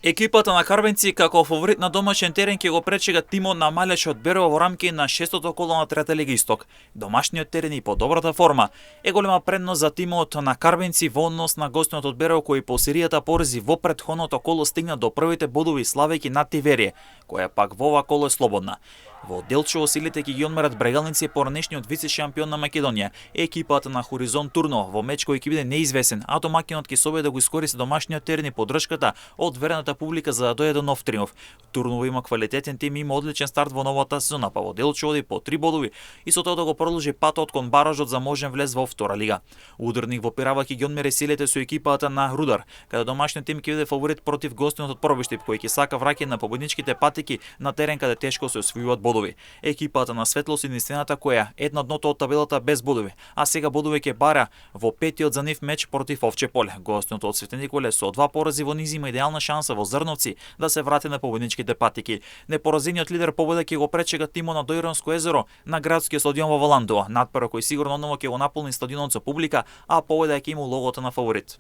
Екипата на Карбенци како фаворит на домашен терен ќе го пречега тимот на Малеш од Берово во рамки на 6-тото коло на Трета лига Исток. Домашниот терен и по добрата форма е голема предност за тимот на Карбенци во однос на гостинот од Берово кој по серијата порази во претходното коло стигна до првите бодови славејќи над Тиверие, која пак во ова коло е слободна. Во Делчево силите ќе ги одмерат брегалници поранешниот вице-шампион на Македонија, екипата на Хоризонт Турно во меч кој ќе биде неизвесен, а домаќинот ќе собеде да го искористи домашниот терен и поддршката од верената публика за да дојде до нов триумф. Турново има квалитетен тим и има одличен старт во новата сезона, па во Делчево оди по 3 бодови и со тоа да го продолжи патот кон баражот за можен влез во втора лига. Ударник во Пирава ќе ги одмери силите со екипата на Рудар, каде домашниот тим ќе биде фаворит против гостинот од Пробиштип кој ќе сака враќање на победничките патеки на терен каде тешко се освојуваат бодови. Екипата на Светлос единствената која е на дното од табелата без бодови, а сега бодови ќе бара во петиот за нив меч против Овче поле. Гостинот од Свети Николе со 2 порази во низ има идеална шанса во Зрновци да се врати на победничките патеки. Непоразениот лидер победа ќе го пречега тимот на Дојронско езеро на градскиот стадион во Валандова. Надпревар кој сигурно одново ќе го наполни стадионот со публика, а победа ќе има улогата на фаворит.